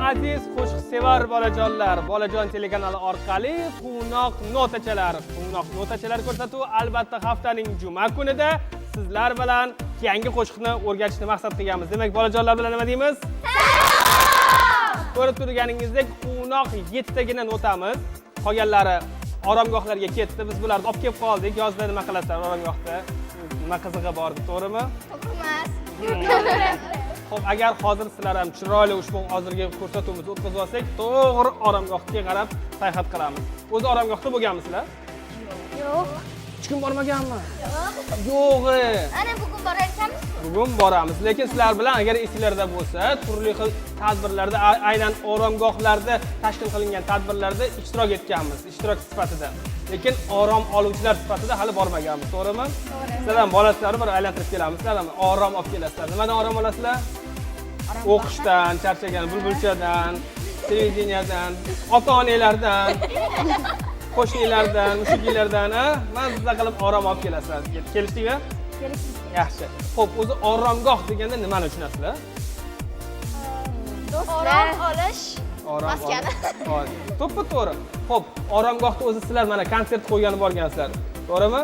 aziz qo'shiqsevar bolajonlar, Bolajon telekanali orqali Quvnoq notachalar ko'rsatuvi albatta haftaning juma kunida sizlar bilan yangi qo'shiqni o'rgatishni maqsad qilganmiz. Demak, bolajonlar bilan nima deymiz? Ko'rib turganingizdek, Quvnoq 7 tagina notamiz. Qolganlari oromgohlarga ketdi. Biz bularni olib kelib qoldik. Yozda nima qilasizlar oromgohda? Nima qizig'i bor, to'g'rimi? To'g'ri. Xo'p, agar hozir sizlar ham chiroyli ushbu hozirgi ko'rsatuvimizni o'tkazib olsak, to'g'ri oromgohga qarab sayohat qilamiz. O'zi oromgohda bo'lganmisizlar? Yo'q. Hech kim bormaganmi? Yo'q. Ana bugun boramiz. Bugun boramiz, lekin sizlar bilan agar esinglarda bo'lsa, turli xil tadbirlarda, aynan oromgohlarda tashkil qilingan tadbirlarda ishtirok etganmiz, ishtirokchi sifatida. Lekin orom oluvchilar sifatida hali bormaganmiz, to'g'rimi? Sizlar ham bolasizlar, bir aylantirib kelamiz, sizlar ham orom olib kelasizlar. Nimadan orom olasizlar? O'qishdan, charchagan bulbulchadan, televideniyadan, ota-onalardan, qo'shnilardan, mushuklardan, mazza qilib orom olib kelasizlar. Kelishdingmi? Kelishdik. Yaxshi. Xo'p, o'zi oromgoh deganda nimani tushunasizlar? Orom olish. Maskani. To'ppa-to'g'ri. Xo'p, oromgohda o'zi sizlar mana konsert qo'ygan borgansizlar. To'g'rimi?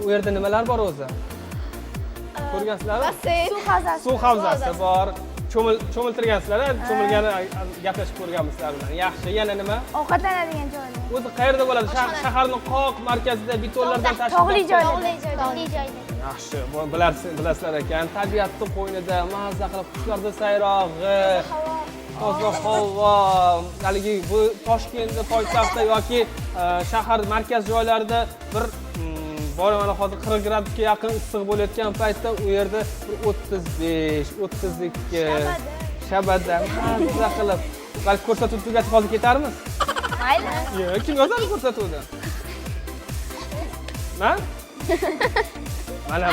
U yerda nimalar bor o'zi? Ko'rgansizlarmi? Suv havzasi bor. Cho'miltirgansizlar, cho'milgani gaplashib ko'rganmisizlar bilan. Yaxshi, yana nima? Ovqatlanadigan joylar. O'zi qayerda bo'ladi? Shaharning qoq markazida betonlardan tashqari. Tog'li joyda. Yaxshi, bilasizlar ekan, tabiatni qo'ynida mazza qilib qushlarda sayrog'i, toza havo, haligi bu Toshkentda, poytaxtda yoki shahar markaz joylarida bir mana hozir 40 gradusga yaqin issiq bo'layotgan paytda u yerda 35, 32 shabada mazza qilib, balki ko'rsatuv tugatib hozir ketarmiz. Mayli. Yo'q, kim yozadi ko'rsatuvda? Men? Mana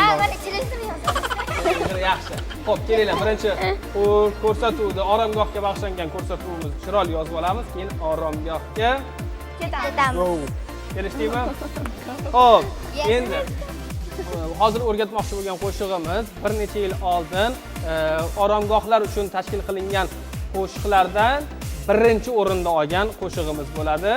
televizor yozaman. Yaxshi. Xo'p, kelinglar, birinchi ko'rsatuvda oromgohga bag'ishlangan ko'rsatuvimizni chiroyli yozib olamiz, keyin oromgohga ketamiz. Kelishdingmi? Xo'p, endi hozir o'rgatmoqchi bo'lgan qo'shig'imiz bir necha yil oldin oromgohlar uchun tashkil qilingan qo'shiqlardan birinchi o'rinda olgan qo'shig'imiz bo'ladi.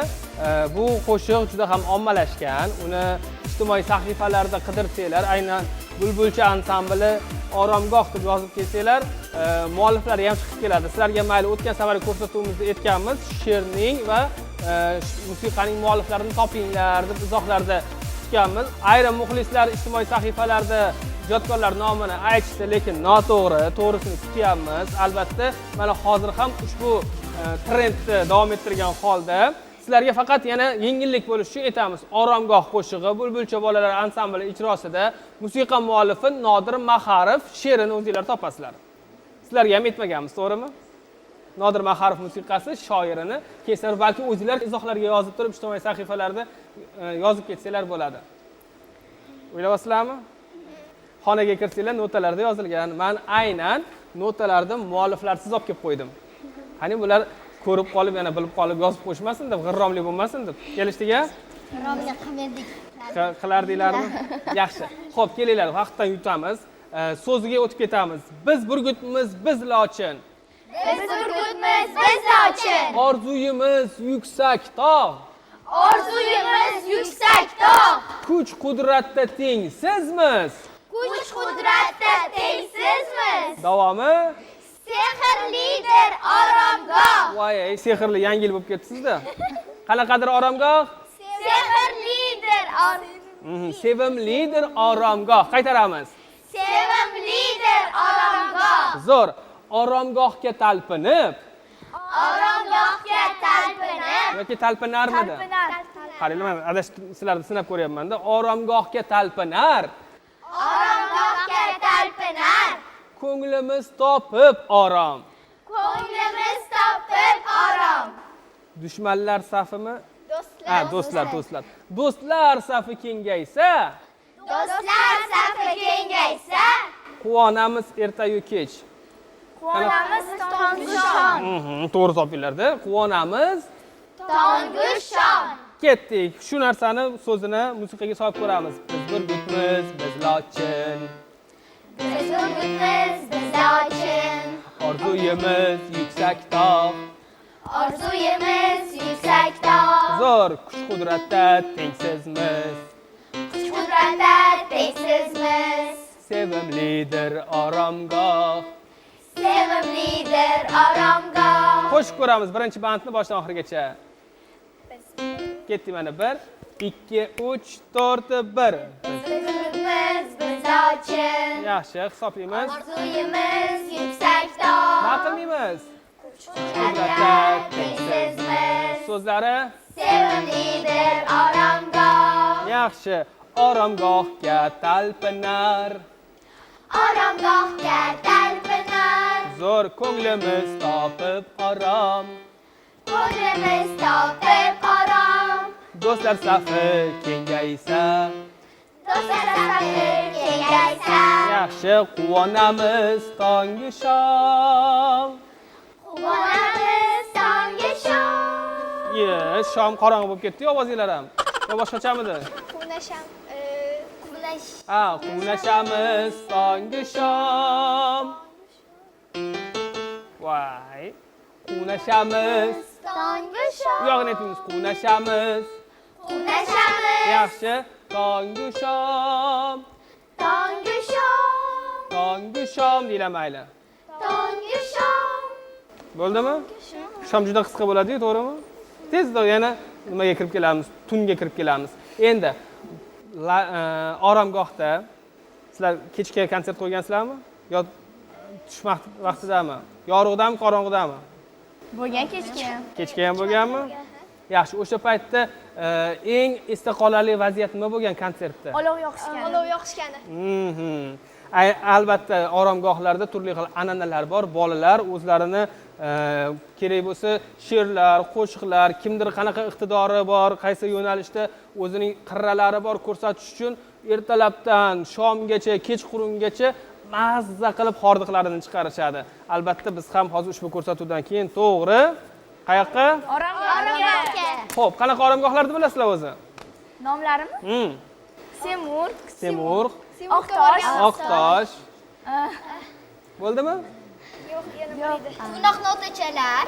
Bu qo'shiq juda ham ommalashgan. Uni ijtimoiy sahifalarda qidirsanglar, aynan Bulbulcha ansambli oromgoh deb yozib kelsanglar, mualliflari ham chiqib keladi. Sizlarga mayli, o'tgan safar ko'rsatuvimizda aytganmiz, she'rning va musiqaning mualliflarini topinglar deb izohlarda tutganmiz. Ayrim muxlislar ijtimoiy sahifalarda ijodkorlar nomini aytishdi, lekin noto'g'ri, to'g'risini kutyapmiz. Albatta, mana hozir ham ushbu trendni davom ettirgan holda sizlarga faqat yana yengillik bo'lishi uchun aytamiz. Oromgoh qo'shig'i Bulbulcha bolalar ansambli ijrosida musiqa muallifi Nodir Maharov she'rini o'zingizlar topasizlar. Sizlarga ham aytmaganmiz, to'g'rimi? Nodir Maharov musiqasi shoirini keyin balki o'zingizlar izohlarga yozib turib, ijtimoiy sahifalarda yozib ketsanglar bo'ladi. O'ylayapsizlarmi? Xonaga kirsanglar, notalarda yozilgan. Men aynan notalarni mualliflarsiz olib kelib qo'ydim. Qani bular ko'rib qolib, yana bilib qolib yozib qo'yishmasin deb, g'irromlik bo'lmasin deb. Kelishdik-a? G'irromlik qilmadik. Qilardinglarmi? Yaxshi. Xo'p, kelinglar, vaqtdan yutamiz. So'ziga o'tib ketamiz. Biz burgutmiz, biz lochin. Biz burgutmiz, biz lochin. Orzuyimiz yuksak tog'. Orzuyimiz yuksak tog'. Kuch qudratda tengsizmiz. Kuch qudratda tengsizmiz. Davomi? Sehrlidir oromgoh. Voy, sehrli yangi yil bo'lib ketdi-sizda. Qanaqadir oromgoh? Sehrlidir sevimlidir oromgoh. Qaytaramiz. Sevimlidir oromgoh. Zo'r. Oromgohga talpinib. Oromgohga talpinib. Yoki talpinarmidi? Qaranglar, adashib sizlarni sinab ko'ryapman-da. Oromgohga talpinar. Oromgohga talpinar. Ko'nglimiz topib orom. Ko'nglimiz topib orom. Dushmanlar safimi? Do'stlar. Do'stlar. Do'stlar safi kengaysa, Do'stlar safi kengaysa, quvonamiz ertayu kech. quvonamiz tongu shon. To'g'ri topinglar-da. Quvonamiz Tongu shon. ketdik. Shu narsani so'zini musiqaga solib ko'ramiz. Biz burgutmiz, biz lochin. Biz burgutmiz, biz lochin. Orzuyimiz yuksak tog'. Orzuyimiz yuksak tog'. Zo'r kuch-qudratda tengsizmiz. Kuch-qudratda tengsizmiz. Sevimlidir oromgoh. Sevimlidir oromgoh. Qo'shib ko'ramiz birinchi bandni boshdan oxirigacha. Ketdik mana 1, 2, 3, 4, 1. Bizimiz bizochin. Yaxshi, hisoblaymiz. Orzuyimiz yuksak tog'. Nima qilmaymiz? Kuch-qudratda tengsizmiz. So'zlari Sevimlidir oromgoh. yaxshi. Oromgohga talpinar. Oromgohga talpinar. Zo'r ko'nglimiz topib orom. Ko'nglimiz topib orom. Do'stlar safi kengaysa. Do'stlar safi kengaysa. Yaxshi, quvonamiz tongi shom. Quvonamiz tongi shom. Shom qorong'i bo'lib ketdi-yu, ovozinglar ham. Yo boshqachamidi? Quvnashamiz tongi shom. Voy. Quvnashamiz. Tongi shom. Bu yog'ini aytamiz. Quvnashamiz. Quvnashamiz. Yaxshi. Tongi shom. Tongi shom. Tongi shom deyla mayli. Tongi shom. Bo'ldimi? Shom juda qisqa bo'ladi-yu, to'g'rimi? Tezda yana nimaga kirib kelamiz? Tunga kirib kelamiz. Endi oromgohda sizlar kechga konsert qo'ygansizlarmi? Yo tush vaqtidami? Yorug'dami, qorong'idami? Bo'lgan kechga. Kechga ham bo'lganmi? Yaxshi, o'sha paytda eng esda qolarli vaziyat nima bo'lgan konsertda? Olov yoqishgani. Olov yoqishgani. Albatta oromgohlarda turli xil an'analar bor. Bolalar o'zlarini kerak bo'lsa she'rlar, qo'shiqlar, kimdir qanaqa iqtidori bor, qaysi yo'nalishda o'zining qirralari bor ko'rsatish uchun ertalabdan shomgacha, kechqurungacha mazza qilib hordiqlarini chiqarishadi. Albatta biz ham hozir ushbu ko'rsatuvdan keyin to'g'ri qayoqqa? Oromgohga. Xo'p, qanaqa oromgohlarni bilasizlar o'zi? Nomlarimi? Semur, Temur, Oqtosh. Oqtosh. Bo'ldimi? Quvnoq notachalar.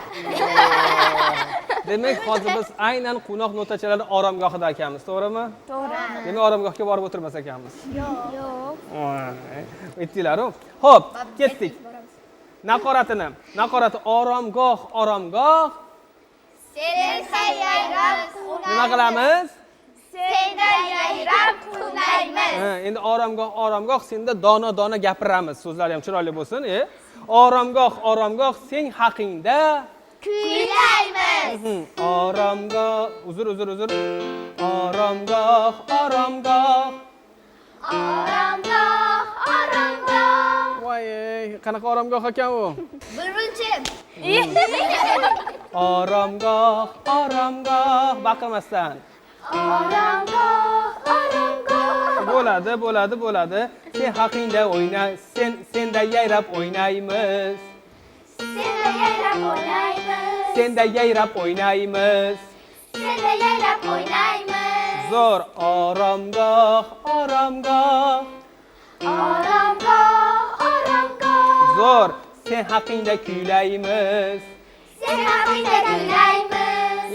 Demak, hozir biz aynan Quvnoq notachalar oromgohida ekanmiz, to'g'rimi? To'g'ri. Demak, oromgohga borib o'tirmas ekanmiz. Yo'q. Aytdilar-ku. Xo'p, ketdik. Naqorati oromgoh. Sendan yayrab Nima qilamiz? Sendan yayrab quvnaymiz. Endi oromgoh senda dona gapiramiz. So'zlari ham chiroyli bo'lsin, Oromgoh sen haqingda Kuylaymiz. Oromgoh, uzr. Oromgoh. Oromgoh. Voy, qanaqa oromgoh ekan u? Bulbulchim. Oromgoh, baqirmasdan. Oromgoh. Bo'ladi. Sen haqingda o'yna, senda yayrab o'ynaymiz. Senda yayrab o'ynaymiz. Zo'r, oromgoh. Zo'r, sen haqingda kuylaymiz.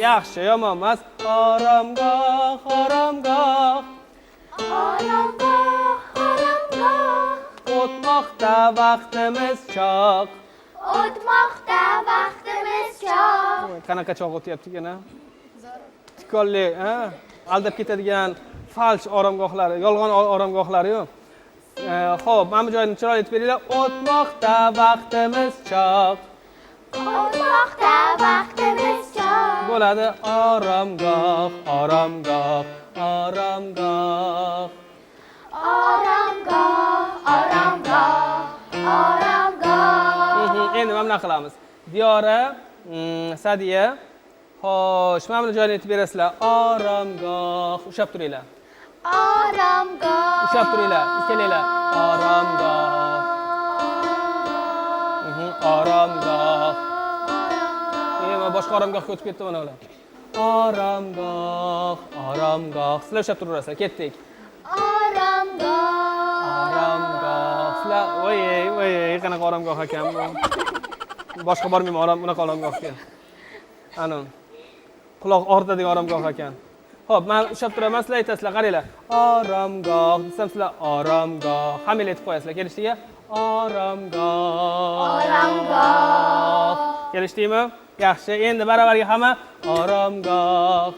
Yaxshi, yomon emas. Oromgoh. O'tmoqda vaqtimiz choq. Qanaqa choq o'tyapti-gana? Tikonli, aldab ketadigan falsh oromgohlari, yolg'on oromgohlari-yu. Xo'p, mana bu joyni chiroyli aytib beringlar. O'tmoqda vaqtimiz choq. Bo'ladi. Oromgoh. Endi mana bunaqa qilamiz. Diyora, Sadiya. Xo'sh, mana bu joyni aytib berasizlar. Oromgoh. Ushab turinglar. Ushab turinglar. Ikkalanglar. Oromgoh. Boshqa oromgohga o'tib ketdi mana ular. Oromgoh. Sizlar ushab turaverasizlar. Ketdik. Oromgoh. Sizlar, voy, qanaqa oromgoh ekan bu? Boshqa bormayman, bunaqa oromgohga. Ana. Quloq og'ritadigan oromgoh ekan. Xo'p, men ushlab turaman, sizlar aytasizlar, qaranglar. Oromgoh desam, sizlar oromgoh. Hamma aytib qo'yasizlar, kelishdiki? Oromgoh. Oromgoh. Kelishdingmi? Yaxshi. Endi baravarga hamma oromgoh.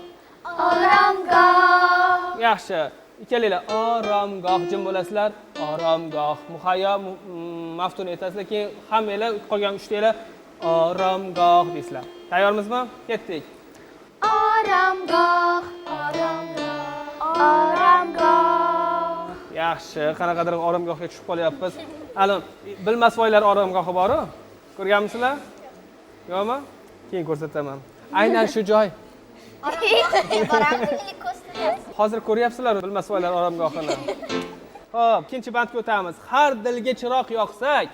Oromgoh. Yaxshi. Ikkalanglar oromgoh jim bo'lasizlar. Oromgoh. Muhayyo maftun aytasizlar, keyin hammanglar qolgan uchtanglar oromgoh deysizlar. Tayyormizmi? Ketdik. Oromgoh. Oromgoh. Yaxshi, qanaqadir oromgohga tushib qolyapmiz. Hali bilmasvoylar oromgohi bor-ku. Ko'rganmisizlar? Yo'qmi? Keyin ko'rsataman. Aynan shu joy. Hozir ko'ryapsizlar bilmasvoylar oromgohini. Xo'p, ikkinchi bandga o'tamiz. Har dilga chiroq yoqsak,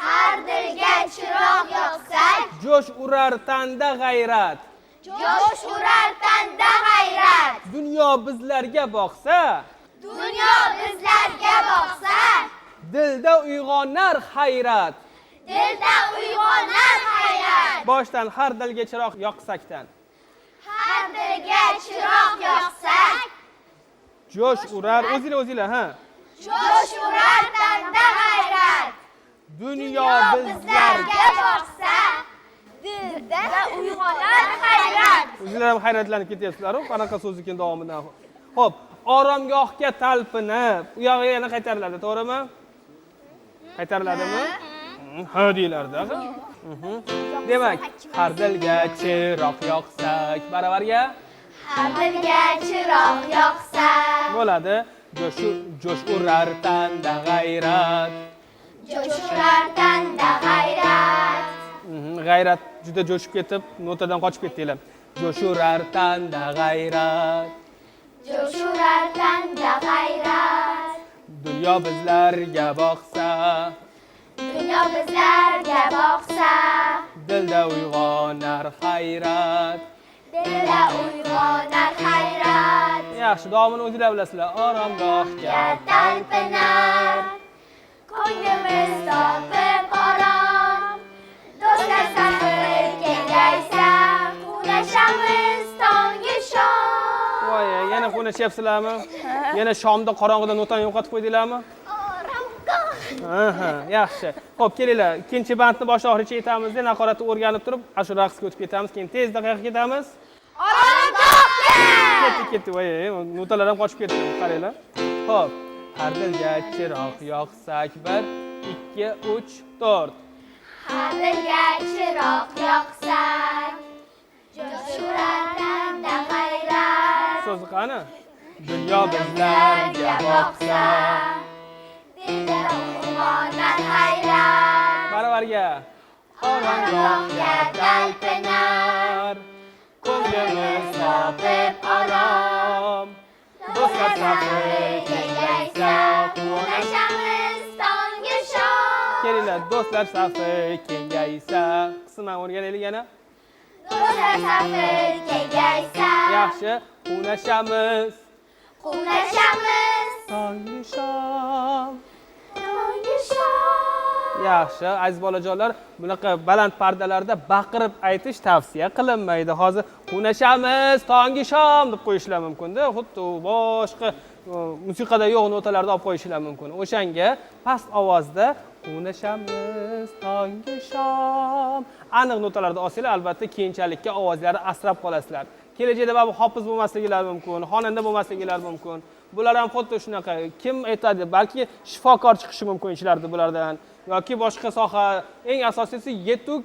Har dilga chiroq yoqsak, jo'sh urar tanda g'ayrat. jo'sh urar tanda g'ayrat. Dunyo bizlarga boqsa, Dunyo bizlarga boqsa, dilda uyg'onar hayrat. dilda uyg'onar hayrat. Boshdan har dilga chiroq yoqsakdan. Har dilga chiroq yoqsak, Jo'sh urar, o'zinglar, ha. jo'sh urar tanda g'ayrat. Dunyo Bizlarga boqsa, dilda uyg'onar hayrat. O'zinglar ham hayratlanib ketyapsizlar-ku, qanaqa so'zlikning davomidan. Xo'p, oromgohga talpinib, u yoqqa yana qaytariladi, to'g'rimi? Qaytariladimi? Ha deylarda. Demak, har dilga chiroq yoqsak, baravarga Har dilga chiroq yoqsak, bo'ladi. Jo'sh urar tanda g'ayrat. jo'sh urar tanda g'ayrat. G'ayrat juda jo'shib ketib, notadan qochib ketdinglar. Jo'sh urar tanda g'ayrat. Jo'sh urar tanda g'ayrat. Dunyo bizlarga boqsa, Dunyo bizlarga boqsa, dilda uyg'onar hayrat. dilda uyg'onar hayrat. Yaxshi, davomini o'zinglar bilasizlar. Oromgohga Talpinar, ko'nglimiz topib orom. Do'stlar safi kengaysa, qunashamiz tongi shom. voy, yana qo'nashyapsizlarmi? Yana shomda qorong'ida notani yo'qotib qo'ydinglarmi? Oromgoh. Aha, yaxshi. Xo'p, kelinglar. Ikkinchi bandni bosh oxirigacha aytamiz-da, naqoratni o'rganib turib, shu raqsga o'tib ketamiz. Keyin tezda qayerga ketamiz? Oromgohga! Ketdik. Voy, notalar ham qochib ketdi. Qaranglar. Xo'p, har dilga chiroq yoqsak 1, 2, 3, 4. Har dilga chiroq yoqsak, jo'sh urar tanda g'ayrat. So'zi qani? Dunyo bizlarga boqsa, dilda uyg'onar hayrat. baravarga oromgohga talpinar, ko'nglimiz topib orom. Do'stlar safi kengaysa, Qunashamiz tongi shom. kelinglar, do'stlar safi kengaysa. Qisman o'rganaylik yana. Do'stlar safi kengaysa, Yaxshi, qunashamiz. qunashamiz Tongi shom. tongi shom. Yaxshi, aziz bolajonlar, bunaqa baland pardalarda baqirib aytish tavsiya qilinmaydi. Hozir qunashamiz, tongi shom deb qo'yishlar mumkin-da. Xuddi boshqa musiqada yo'q notalarda olib qo'yishlar mumkin. O'shanga past ovozda qunashamiz, tongi shom aniq notalarda olsanglar, albatta keyinchalikka ovozlarni asrab qolasizlar. Kelajakda bu hofiz bo'lmasliklari mumkin, xonanda bo'lmasliklari mumkin. Bular ham xuddi shunaqa. Kim aytadi, balki shifokor chiqishi mumkin ishlarda bulardan yoki boshqa soha. Eng asosiysi yetuk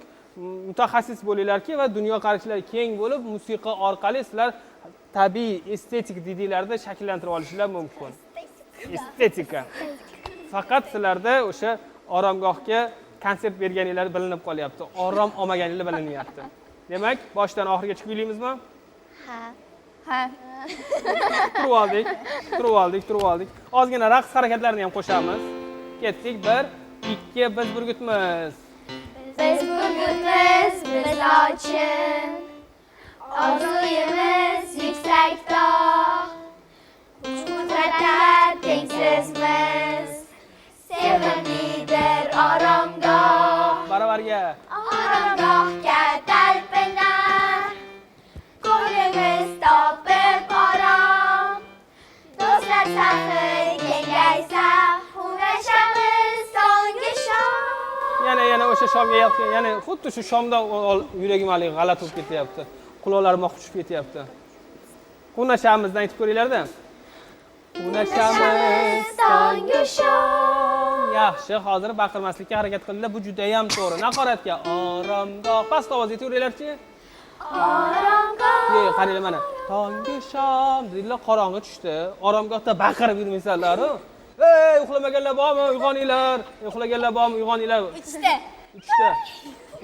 mutaxassis bo'linglarki va dunyoqarashlari keng bo'lib, musiqa orqali sizlar tabiiy estetik didinglarda shakllantirib olishinglar mumkin. Estetika. Faqat sizlarda o'sha oromgohga konsert berganinglar bilinib qolyapti. Orom olmaganinglar bilinyapti. Demak, boshdan oxirigacha kuylaymizmi? Ha. Turib oldik. Ozgina raqs harakatlarini ham qo'shamiz. Ketdik. 1, 2, biz burgutmiz. Biz burgutmiz, biz lochin. Orzuyimiz yuksak tog'. Kuch-qudratda tengsizmiz. Sevimlidir oromgoh. Baravarga. safi kengaysa, xunashamiz songa shom. Yana o'sha shomga yaqin, yana xuddi shu shomda yuragim hali g'alati bo'lib ketyapti. Quloqlarim oqib ketyapti. Xunashamizdan aytib ko'ringlar-da. Xunashamiz Songa shom. Yaxshi, hozir baqirmaslikka harakat qilinglar. Bu juda ham to'g'ri. Naqoratga oromgoh. Past ovozda aytaveringlar-chi. Oromgoh. Qaranglar mana. Tongi shom deydilar, qorong'i tushdi. Oromgohda baqirib yurmaysanlar-ku. Ey, uxlamaganlar bormi? Uyg'oninglar. Uxlaganlar bormi? Uyg'oninglar. Uchta.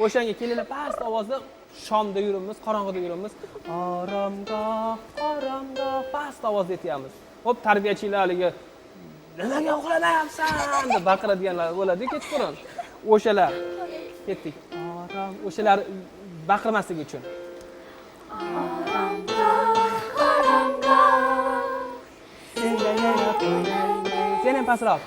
O'shanga kelinglar, past ovozda shomda yurimiz, qorong'ida yurimiz. Oromgoh, past ovozda aytamiz. Hop, tarbiyachilar haligi nimaga uxlamayapsan deb baqiradiganlar bo'ladi kechqurun. O'shalar. Ketdik. O'shalar baqirmasligi uchun. Sen ham pastroq.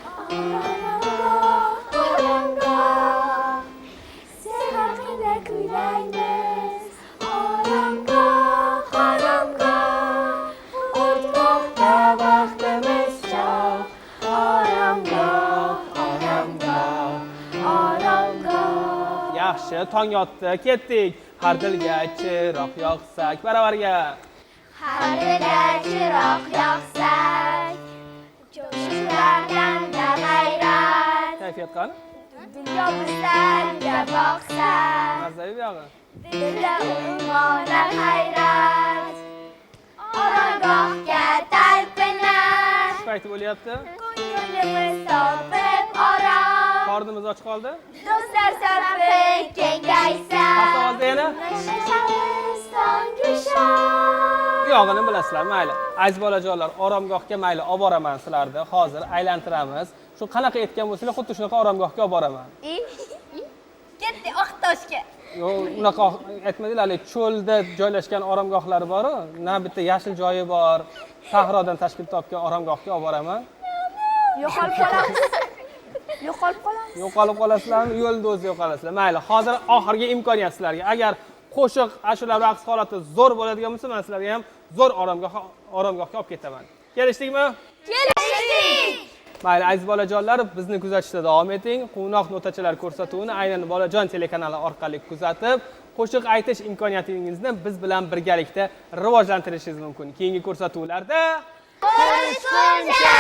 Sen haqida kuylaymiz. Oromgoh, o'tmoqda vaqtimiz choq. Oromgoh. Yaxshi, tong otdi, ketdik. Har dilga chiroq yoqsak, baravarga. Har dilga chiroq yoqsak, jo'shlardan da g'ayrat. Kayfiyat qani? Dunyo bizdan da boqsak, Mazzavi buyog'i. dilda uyg'onar hayrat. Oromgohga talpinar, Payti bo'lyapti. ko'nglimiz topib orom. Qornimiz och qoldi. Do'stlar safi kengaysa, Past ovozda yana. xunashamiz songa shom. Buyog'ini bilasizlar, mayli. Aziz bolajonlar, oromgohga mayli olib boraman sizlarni. Hozir aylantiramiz. Shu qanaqa aytgan bo'lsanglar, xuddi shunaqa oromgohga olib boraman. Ketdi Oqtoshga. Yo'q, unaqa aytmadinglar, cho'lda joylashgan oromgohlari bor-ku. Na bitta yashil joyi bor. Sahrodan tashkil topgan oromgohga olib boraman. Yo'qolib qolamiz. Yo'qolib qolasizlarmi? Yo'lda o'zi yo'qolasizlar. Mayli, hozir oxirgi imkoniyat sizlarga. Agar qo'shiq, ashula, raqs holati zo'r bo'ladigan bo'lsa, men sizlarga ham zo'r oromgohga olib ketaman. Kelishdikmi? Kelishdik. Mayli, aziz bolajonlar, bizni kuzatishda davom eting. Quvnoq notachalar ko'rsatuvini aynan Bolajon telekanali orqali kuzatib, qo'shiq aytish imkoniyatingizni biz bilan birgalikda rivojlantirishingiz mumkin. Keyingi ko'rsatuvlarda Ko'rishguncha!